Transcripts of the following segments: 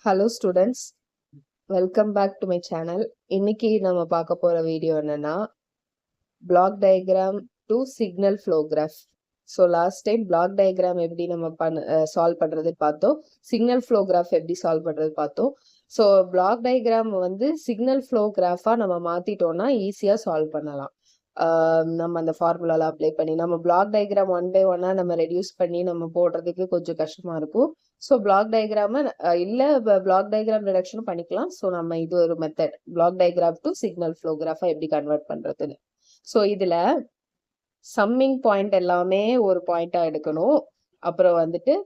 Hello students, welcome back to my channel. இன்னைக்கு நம்ம பார்க்க போற வீடியோ என்னன்னா block diagram to signal flow graph. So last time block diagram எப்படி நம்ம சால்வ் பண்றது பார்த்தோம், சிக்னல் ஃப்ளோ கிராஃப் எப்படி சால்வ் பண்றது பார்த்தோம். ஸோ பிளாக் டயக்ராம் வந்து சிக்னல் ஃப்ளோ கிராஃபா நம்ம மாத்திட்டோம்னா ஈஸியா சால்வ் பண்ணலாம். நம்ம அந்த ஃபார்முலால அப்ளை பண்ணி நம்ம பிளாக் டயக்ராம் ஒன் பை ஒன்னா நம்ம ரெடியூஸ் பண்ணி நம்ம போடுறதுக்கு கொஞ்சம் கஷ்டமா இருக்கும். ஸோ பிளாக் டயக்ராம இல்ல பிளாக் டயக்ராம் ரிடக்ஷனும் பண்ணிக்கலாம். ஸோ நம்ம இது ஒரு method, block diagram to signal flow கிராஃபா எப்படி கன்வெர்ட் பண்றதுன்னு. ஸோ இதுல சம்மிங் பாயிண்ட் எல்லாமே ஒரு பாயிண்டா எடுக்கணும். அப்புறம் வந்துட்டு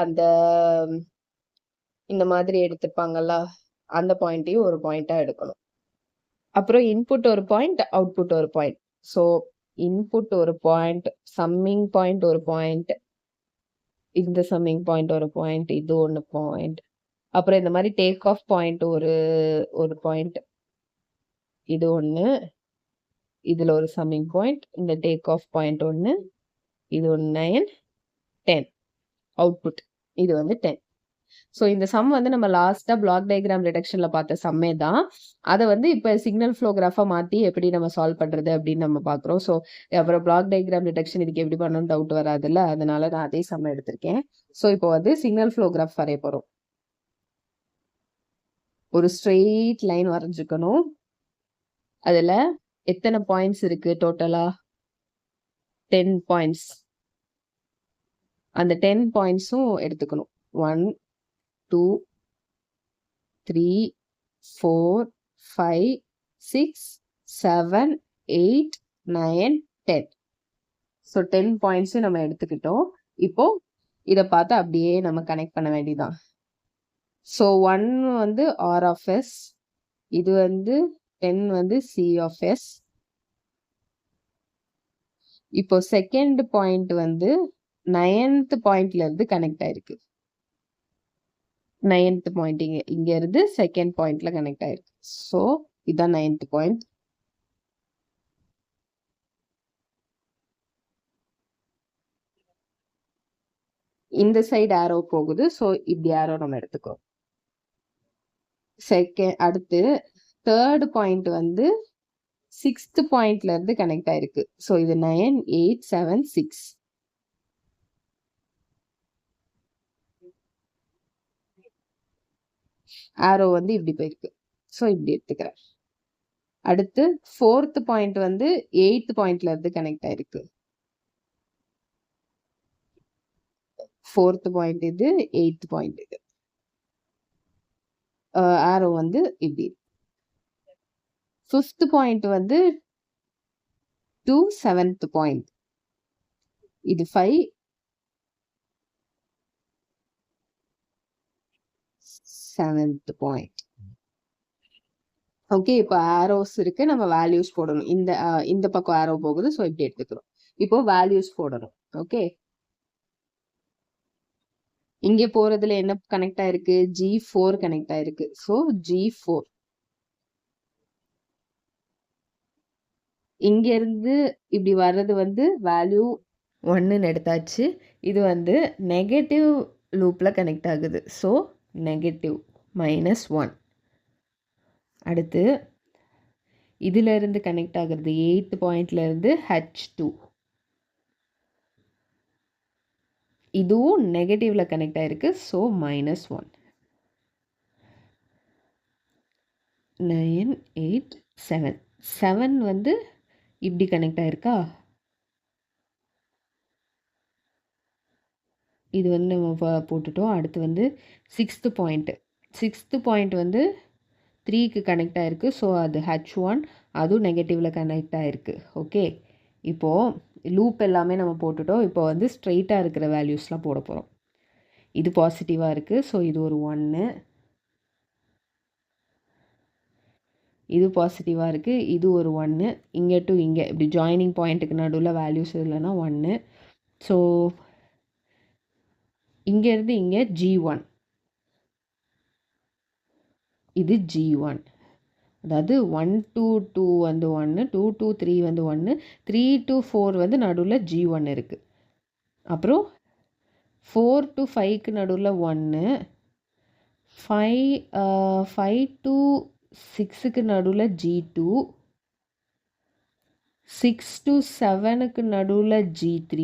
அந்த இந்த மாதிரி எடுத்துப்பாங்கல்ல அந்த பாயிண்ட்டையும் ஒரு பாயிண்டா எடுக்கணும். அப்புறம் இன்புட் ஒரு பாயிண்ட், அவுட்புட் ஒரு பாயிண்ட். ஸோ இன்புட் ஒரு பாயிண்ட், சம்மிங் பாயிண்ட் ஒரு பாயிண்ட், இந்த சம்மிங் பாயிண்ட் ஒரு பாயிண்ட், இது ஒன்று பாயிண்ட். அப்புறம் இந்த மாதிரி டேக் ஆஃப் பாயிண்ட் ஒரு பாயிண்ட், இது ஒன்று, இதில் ஒரு சம்மிங் பாயிண்ட், இந்த டேக் ஆஃப் பாயிண்ட் ஒன்று, இது ஒன்று 9, 10 அவுட்புட், இது வந்து 10. ஸோ இந்த சம் வந்து நம்ம லாஸ்ட்டாக பிளாக் டயக்ராம் ரிடக்ஷன்ல பார்த்த சம்மே தான். அதை வந்து இப்போ சிக்னல் ஃப்ளோ கிராஃபாக மாற்றி எப்படி நம்ம சால்வ் பண்ணுறது அப்படின்னு நம்ம பார்க்குறோம். ஸோ அப்புறம் பிளாக் டயக்ராம் ரிடக்ஷன் இதுக்கு எப்படி பண்ணணும்னு டவுட் வராதுல்ல, அதனால நான் அதே சம் எடுத்திருக்கேன். ஸோ இப்போ வந்து சிக்னல் ஃப்ளோ கிராஃப் வரைய போகிறோம். ஒரு ஸ்ட்ரெயிட் லைன் வரைஞ்சிக்கணும். அதில் எத்தனை பாயிண்ட்ஸ் இருக்கு டோட்டலா? 10 பாயிண்ட்ஸ். அந்த 10 பாயிண்ட்ஸும் எடுத்துக்கணும். 1 2 3 4 5 6 7 8 9 10. ஸோ 10 பாயிண்ட்ஸ் நம்ம எடுத்துக்கிட்டோம். இப்போ இதை பார்த்து அப்படியே நம்ம கனெக்ட் பண்ண வேண்டியதான். ஸோ 1 வந்து ஆர் ஆஃப் எஸ், இது வந்து 10 வந்து சி ஆஃப் எஸ். இப்போ செகண்ட் பாயிண்ட் வந்து 9th பாயிண்ட்ல இருந்து கனெக்ட் ஆயிருக்கு. 9th பாயிண்ட் இங்க இருந்து செகண்ட் பாயிண்ட்ல கனெக்ட் ஆயிருக்கு. ஸோ இதான் 9th பாயிண்ட். இந்த சைடு ஆரோ போகுது. ஸோ இப்படி ஆரோ நம்ம எடுத்துக்கிறோம். அடுத்து தேர்ட் பாயிண்ட் வந்து 6th பாயிண்ட்ல இருந்து கனெக்ட் ஆயிருக்கு. ஸோ இது 9 8 7 6. ஆரோ வந்து இப்படி போயிருக்கு. ஸோ இப்படி எடுத்துக்கிறேன். அடுத்து 4th பாயிண்ட் வந்து 8th பாயிண்ட்ல இருந்து கனெக்ட் ஆயிருக்கு. 4th பாயிண்ட் இது, 8th பாயிண்ட் இது. ஆரோ வந்து இப்படி. 5th பாயிண்ட் வந்து to 7th பாயிண்ட், இது 5 7th பாயிண்ட். ஓகே, இப்போ ஆரோஸ் இருக்கு, நம்ம வேல்யூஸ் போடணும். இந்த பக்கம் ஆரோ போகுது. ஸோ இப்படி எடுத்துக்கிறோம். இப்போ வேல்யூஸ் போடணும். ஓகே, இங்கே போறதுல என்ன கனெக்ட் ஆயிருக்கு? G4 கனெக்ட் ஆயிருக்கு. So G4. இங்க இருந்து இப்படி வர்றது வந்து வேல்யூ 1ன்னு எடுத்தாச்சு. இது வந்து நெகட்டிவ் லூப்ல கனெக்ட் ஆகுது. So negative -1. அடுத்து இதுல இருந்து கனெக்ட் ஆகுறது 8th பாயிண்ட்ல இருந்து H2, இதுவும் நெகட்டிவ்ல கனெக்ட் ஆயிருக்கு. ஸோ -1. 9 8 7 7 வந்து இப்படி கனெக்ட் ஆயிருக்கா? இது வந்து நம்ம போட்டுட்டோம். அடுத்து வந்து 6th பாயிண்ட் வந்து 3க்கு கனெக்ட் ஆயிருக்கு. ஸோ அது H1, அதுவும் நெகட்டிவ்ல கனெக்ட் ஆயிருக்கு. ஓகே, இப்போது லூப் எல்லாமே நம்ம போட்டுட்டோம். இப்போ வந்து ஸ்ட்ரெயிட்டாக இருக்கிற வேல்யூஸ்லாம் போட போகிறோம். இது பாசிட்டிவாக இருக்குது. ஸோ இது ஒரு 1, இது பாசிட்டிவாக இருக்குது. இது ஒரு 1, இங்கே டு இங்கே இப்படி ஜாயினிங் பாயிண்ட்டுக்கு நடுவில் வேல்யூஸ் இல்லைன்னா 1. ஸோ இங்கேருந்து இங்கே G1, இது G1. அதாவது 1 to 2 வந்து 1, 2 to 3 வந்து 1, 3 to 4 வந்து நடுவில் G1 இருக்குது. அப்புறம் 4 to 5க்கு நடுவில் 1, 5 to 6க்கு நடுவில் G2, 6 to 7க்கு நடுவில் G3,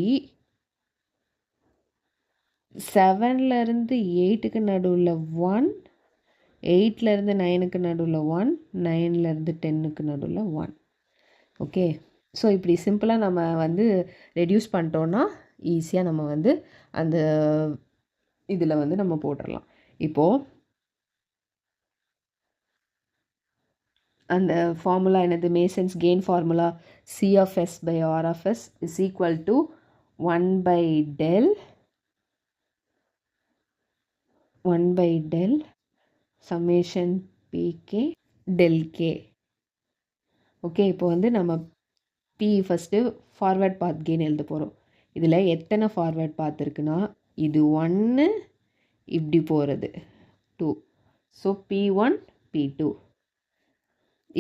7லேருந்து 8க்கு நடுவில் 1, 8லேருந்து 9க்கு நடுவில் 1, 9லேருந்து 10க்கு நடுவில் 1. ஓகே, ஸோ இப்படி சிம்பிளாக நம்ம வந்து ரெடியூஸ் பண்ணிட்டோன்னா ஈஸியாக நம்ம வந்து அந்த இதில் வந்து நம்ம போட்டுடலாம். இப்போது அந்த ஃபார்முலா என்னது? Masons gain formula C of S by R of S is equal to 1 by del summation Pk del K. Okay, இப்போ வந்து நம்ம P ஃபஸ்ட்டு ஃபார்வேர்ட் பாத் கெயின் எழுத போகிறோம். இதில் எத்தனை ஃபார்வேர்ட் பாத் இருக்குன்னா, இது 1, இப்படி போகிறது 2. ஸோ P1 P2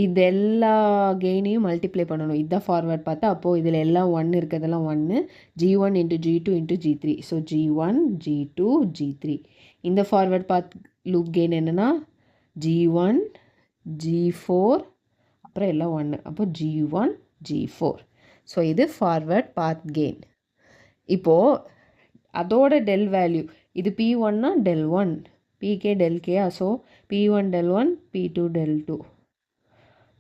இது எல்லா கெயினையும் மல்டிப்ளை பண்ணணும். இதுதான் ஃபார்வேர்ட் பார்த்தா, அப்போது இதில் எல்லாம் 1 இருக்கிறதெல்லாம் 1, G1 into G2 into G3. So G1 G2 G3. இந்த ஃபார்வேர்ட் பாத் லூப் கெயின் என்னென்னா G1 G4, அப்புறம் எல்லாம் 1, அப்போ G1 G4. ஸோ இது ஃபார்வேர்ட் பாத் கெயின். இப்போது அதோட டெல் வேல்யூ, இது P1னா del 1, PK del K. So P1 del 1, P2 del 2.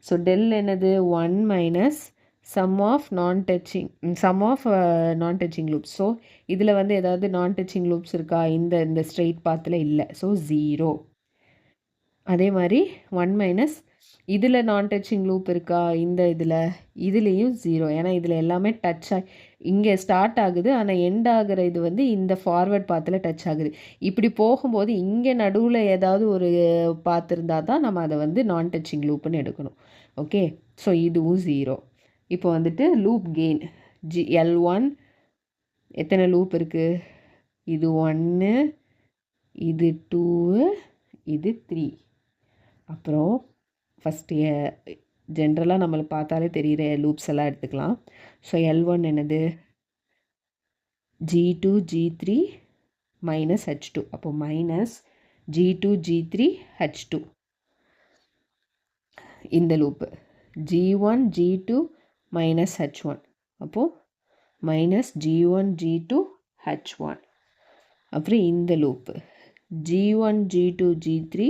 So del என்னது? 1 minus sum of non touching loops. So இதில் வந்து ஏதாவது நான் டச்சிங் லூப்ஸ் இருக்கா? இந்த ஸ்ட்ரெயிட் பாத்தில் இல்லை. ஸோ 0. அதே மாதிரி 1 மைனஸ் இதில் நான் டச்சிங் லூப் இருக்கா? இதுலேயும் 0. ஏன்னா இதில் எல்லாமே டச் இங்கே ஸ்டார்ட் ஆகுது, ஆனால் எண்ட் ஆகிற இது வந்து இந்த ஃபார்வர்ட் பாத்தில் டச் ஆகுது. இப்படி போகும்போது இங்கே நடுவில் ஏதாவது ஒரு பாத்து இருந்தால் தான் நம்ம அதை வந்து நான் டச்சிங் லூப்புன்னு எடுக்கணும். ஓகே, ஸோ இதுவும் 0. இப்போ வந்துட்டு லூப் கெயின் L1 எத்தனை லூப் இருக்குது? இது 1, இது 2, இது 3. அப்புறம் ஃபஸ்ட்டு ஜென்ரலாக நம்மளுக்கு பார்த்தாலே தெரிகிற லூப்ஸ் எல்லாம் எடுத்துக்கலாம். ஸோ L1 என்னது? G2 G3 minus H2. அப்போ மைனஸ் G2 G3 H2. இந்த loop G1 G2 minus H1. அப்போது மைனஸ் G1 G2 H1. அப்புறம் இந்த லூப்பு G1 G2 G3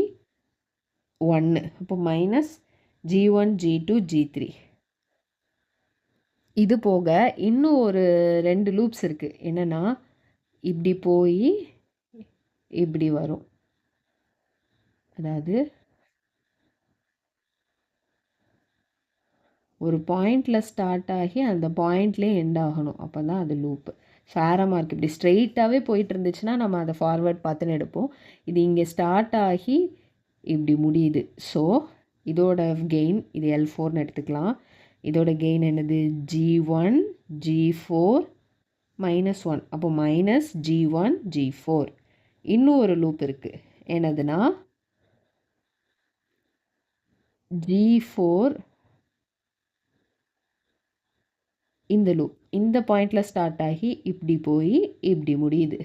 1, அப்போ மைனஸ் G1 G2 G3. இது போக இன்னும் ஒரு 2 லூப்ஸ் இருக்குது. என்னென்னா இப்படி போய் இப்படி வரும். அதாவது ஒரு பாயிண்டில் ஸ்டார்ட் ஆகி அந்த பாயிண்ட்லேயே எண்ட் ஆகணும். அப்போ தான் அது லூப்பு. ஸோ ஆரோ மார்க் இப்படி ஸ்ட்ரெயிட்டாகவே போயிட்டு இருந்துச்சுன்னா நம்ம அதை ஃபார்வேர்ட் பார்த்துன்னு எடுப்போம். இது இங்கே ஸ்டார்ட் ஆகி இப்படி முடியுது. ஸோ இதோட கெயின் இது L4ன்னு எடுத்துக்கலாம். இதோட கெயின் என்னது? G1 G4 minus 1. அப்போ மைனஸ் G1 G4. இன்னும் ஒரு லூப் இருக்குது. என்னதுன்னா G4 இந்த லூப் இந்த பாயிண்டில் ஸ்டார்ட் ஆகி இப்படி போய் இப்படி முடியுது.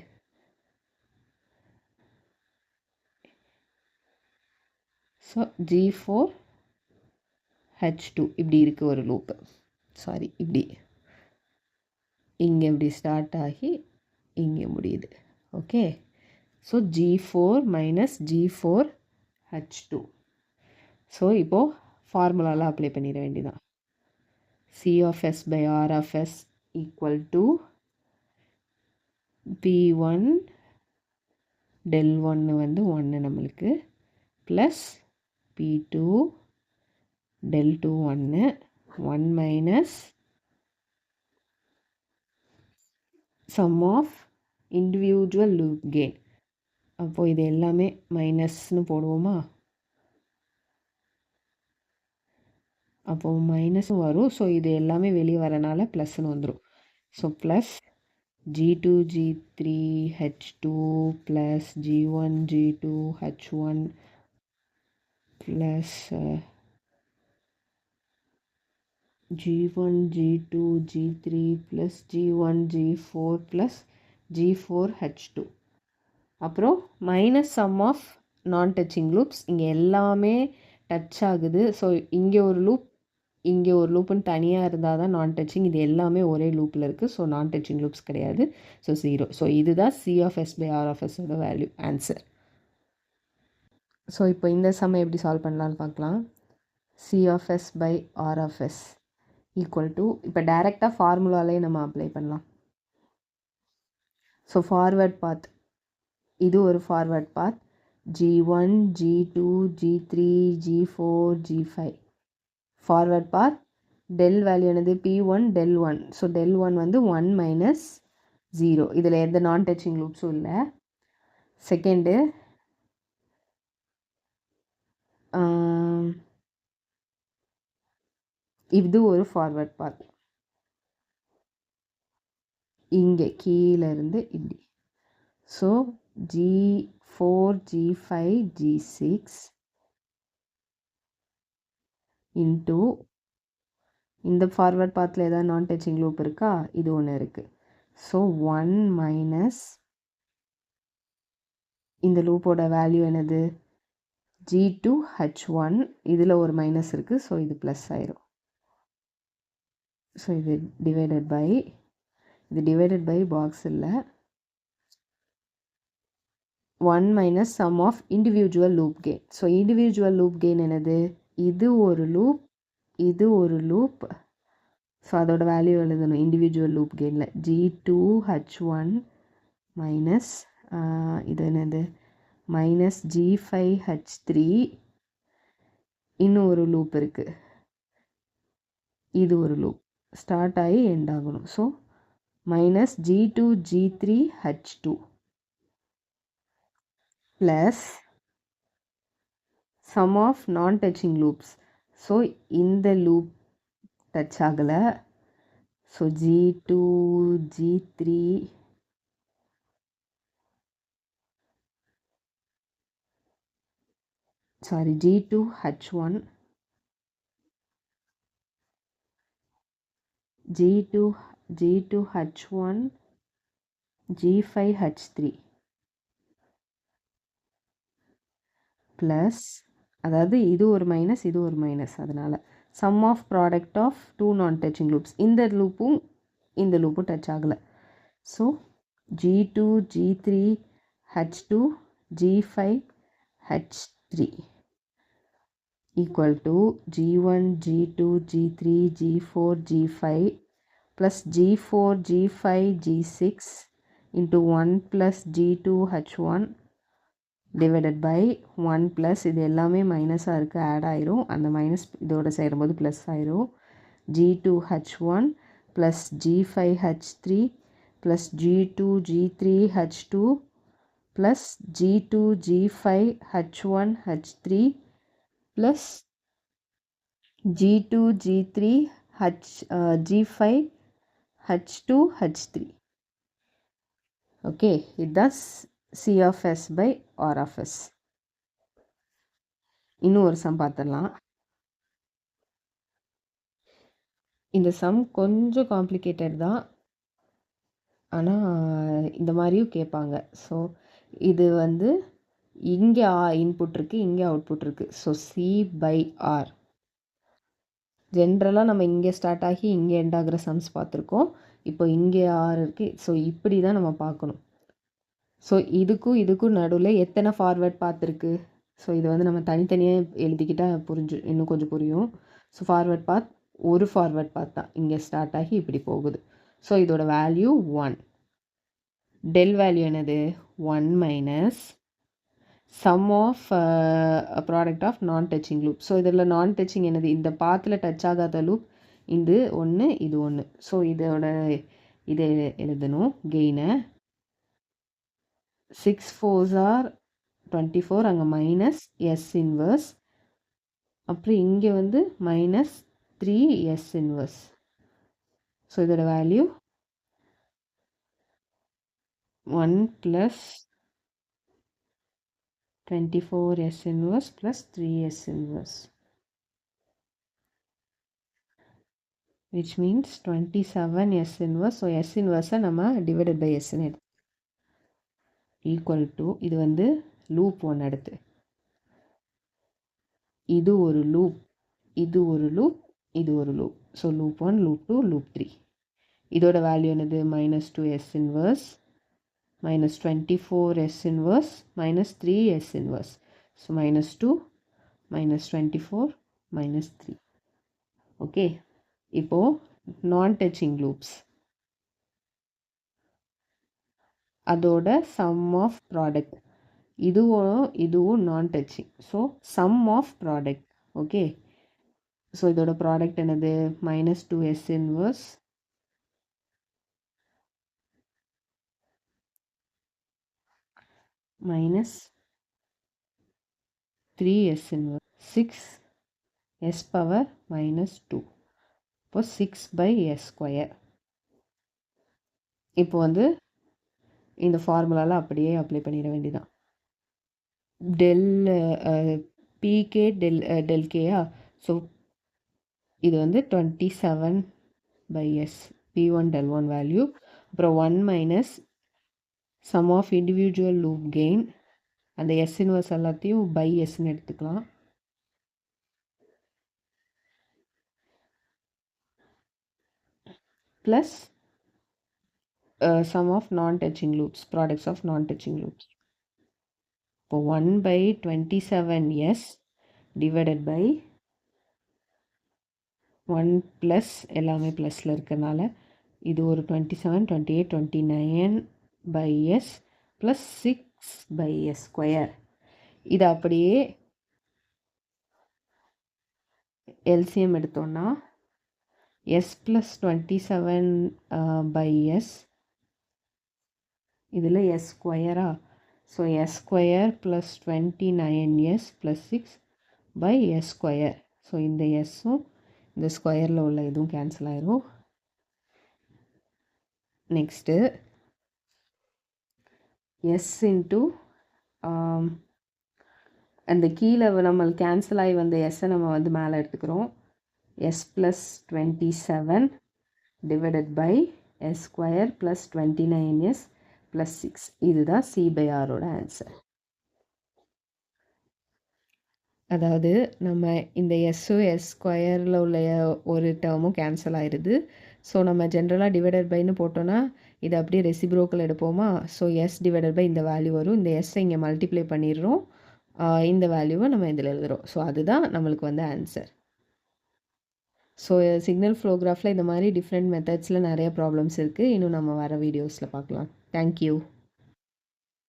ஸோ G4 H2 இப்படி இருக்குது ஒரு லூப்பு. சாரி, இப்படி இங்கே இப்படி ஸ்டார்ட் ஆகி இங்கே முடியுது. Okay, so G4 minus G4 H2. So இப்போது ஃபார்முலாலாம் அப்ளை பண்ணிட வேண்டியதான். C of S by R of S equal to P1 del 1 வந்து 1 நம்மளுக்கு plus P2 del 2 1 minus sum of individual loop gain. அப்போது இது எல்லாமே மைனஸ்னு போடுவோமா? அப்போது மைனஸும் வரும். ஸோ இது எல்லாமே வெளியே வரனால ப்ளஸ்ன்னு வந்துடும். So plus G2 G3 H2 plus G1 G2 H1 plus G1 G2 G3 plus G1 G4 plus G4 H2. அப்புறம் minus sum of non touching loops. இங்கே எல்லாமே டச் ஆகுது. ஸோ இங்கே ஒரு லூப், இங்கே ஒரு லூப்புன்னு தனியாக இருந்தால் தான் நான் டச்சிங். இது எல்லாமே ஒரே லூப்பில் இருக்குது. ஸோ நான் டச்சிங் லூப்ஸ் கிடையாது. ஸோ 0. ஸோ இதுதான் C of S by R of S ஓட வேல்யூ ஆன்சர். ஸோ இப்போ இந்த சம்மை எப்படி சால்வ் பண்ணலான்னு பார்க்கலாம். C of S by R of S equal to, இப்போ டைரெக்டாக ஃபார்முலாலே நம்ம அப்ளை பண்ணலாம். ஸோ ஃபார்வர்ட் பாத், இது ஒரு forward path. G1, G2, G3, G4, G5 forward path. Del value என்னது? P1 del 1. ஸோ del 1 வந்து 1 மைனஸ் 0. இதில் எந்த நான் டச்சிங் லூப்ஸும் இல்லை. செகண்டு, இது ஒரு ஃபார்வர்ட் பாத். இங்கே கீழே இருந்து இப்படி. So G4, G5, G6 into இந்த ஃபார்வர்ட் பாத்தில் ஏதாவது நான் டச்சிங் லூப் இருக்கா? இது ஒன்று இருக்குது. ஸோ 1 மைனஸ் இந்த லூப்போட வேல்யூ என்னது? G2 H1. இதில் ஒரு மைனஸ் இருக்குது. ஸோ இது ப்ளஸ் ஆயிரும். ஸோ இது டிவைடட் பை, இது டிவைடட் பை பாக்ஸ் இல்லை, 1 minus sum of individual loop gain. So individual loop gain என்னது? இது ஒரு லூப், இது ஒரு லூப். ஸோ அதோட வேல்யூ எழுதணும் இண்டிவிஜுவல் லூப் கெயினில். G2 H1 மைனஸ் இது என்னது? Minus G5 H3. இன்னும் ஒரு லூப் இருக்குது, இது ஒரு லூப் ஸ்டார்ட் ஆகி எண்ட் ஆகணும். So minus G2 G3 H2 plus sum of non touching loops. So இந்த லூப் டச் ஆகலை. So G2 G3 sorry G2 H1 G2 H1 G5 H3 plus, அதாவது இது ஒரு மைனஸ், இது ஒரு மைனஸ், அதனால் sum of product of two non touching loops. இந்த லூப்பும் இந்த லூப்பும் டச் ஆகலை. So G2 G3 H2 G5 H3 equal to G1 G2 G3 G4 G5 plus G4 G5 G6 into 1 plus G2 H1 divided by 1 plus, இது எல்லாமே மைனஸாக இருக்குது, add ஆயிரும். அந்த மைனஸ் இதோட சேரும்போது ப்ளஸ் ஆயிரும். G2 H1 plus G5 H3 plus G2 G3 H2 plus G2 G5 H1 H3 plus G2 G3 G5 H2 H3. Okay, இதுதான் C of S by R of S. இன்னும் ஒரு some பார்த்துடலாம். இந்த some கொஞ்சம் complicated தான், ஆனால் இந்த மாதிரியும் கேட்பாங்க. ஸோ இது வந்து இங்கே இன்புட் இருக்குது, இங்கே அவுட்புட் இருக்குது. So C by R. ஜென்ரலாக நம்ம இங்கே ஸ்டார்ட் ஆகி இங்கே எண்ட் ஆகிற சம்ஸ் பார்த்துருக்கோம். இப்போ இங்கே R இருக்குது. ஸோ இப்படி தான் நம்ம பார்க்கணும். ஸோ இதுக்கும் நடுவில் எத்தனை ஃபார்வர்ட் பார்த்துருக்கு? ஸோ இது வந்து நம்ம தனித்தனியாக எழுதிக்கிட்டால் இன்னும் கொஞ்சம் புரியும். ஸோ ஃபார்வர்ட் பாத் ஒரு ஃபார்வர்ட் பாத் தான், இங்கே ஸ்டார்ட் ஆகி இப்படி போகுது. ஸோ இதோட வேல்யூ 1. டெல் வேல்யூ என்னது? 1 minus sum of product of non touching loop. So இதில் நான் டச்சிங் என்னது? இந்த பாத்தில் டச் ஆகாத லூப் இது ஒன்று, இது ஒன்று. ஸோ இதை எழுதணும் கெயினை. 6 4s are 24, அங்கே மைனஸ் S இன்வர்ஸ், அப்புறம் இங்கே வந்து மைனஸ் 3 S இன்வர்ஸ். ஸோ இதோட value 1 plus 24 S inverse plus 3 S inverse, which means 27 S inverse. So S inverse நம்ம divided by S equal to, இது வந்து loop 1 அடுத்து இது ஒரு லூப், இது ஒரு லூப், இது ஒரு loop. So loop 1, loop 2, loop 3. இதோட வேல்யூ என்னது? -2 S inverse, -24 S inverse, -3 S inverse. So -2, -24, -3. Okay, இப்போது நான் டச்சிங் லூப்ஸ் அதோட சம் ஆஃப் ப்ராடக்ட், இதுவும் non touching. So sum of product. Okay, so இதோட ப்ராடக்ட் என்னது? -2S inverse, -3S inverse, 6S power -2. இப்போ 6/S square. இப்போ வந்து இந்த ஃபார்முலாவில் அப்படியே அப்ளை பண்ணிட வேண்டியதான். டெல் பிகே டெல் கேயா. ஸோ இது வந்து 27/S P1 del 1 வேல்யூ. அப்புறம் 1 minus sum of individual loop gain, அந்த S இன்வர்ஸ் எல்லாத்தையும் பை எஸ்ன்னு எடுத்துக்கலாம். Plus sum of non-touching loops, products of non-touching loops. இப்போ 1/27S divided by 1 ப்ளஸ் எல்லாமே ப்ளஸில் இருக்கிறனால இது ஒரு 27, 28, 29/S ப்ளஸ் 6/S ஸ்கொயர். இது அப்படியே எல்சிஎம் எடுத்தோன்னா S + 27/S, இதில் S ஸ்கொயரா. So S square plus 29S plus 6/S square. So இந்த எஸ்ஸும் இந்த ஸ்கொயரில் உள்ள இதுவும் கேன்சல் ஆயிரும். நெக்ஸ்ட்டு S இன்ட்டு அந்த கீழே நம்மளுக்கு கேன்சல் ஆகி வந்த எஸ்ஸை நம்ம வந்து மேலே எடுத்துக்கிறோம். S + 27 divided by S square plus 29S plus 6. இதுதான் C/Rஓட ஆன்சர். அதாவது நம்ம இந்த எஸ்ஸும் S ஸ்கொயரில் உள்ள ஒரு டேர்மும் கேன்சல் ஆயிடுது. ஸோ நம்ம ஜென்ரலாக டிவைடட் பைன்னு போட்டோன்னா இதை அப்படியே ரெசிப்ரோக்கல் எடுப்போமா. ஸோ S டிவைடட் பை இந்த வேல்யூ வரும். இந்த எஸ்ஸை இங்கே மல்டிப்ளை பண்ணிடுறோம். இந்த வேல்யூவை நம்ம இதில் எழுதுகிறோம். ஸோ அதுதான் நம்மளுக்கு வந்து ஆன்சர். ஸோ சிக்னல் ஃப்ளோகிராஃபில் இந்த மாதிரி டிஃப்ரெண்ட் மெத்தட்ஸில் நிறைய ப்ராப்ளம்ஸ் இருக்குது. இன்னும் நம்ம வர வீடியோஸில் பார்க்கலாம். தேங்க்யூ.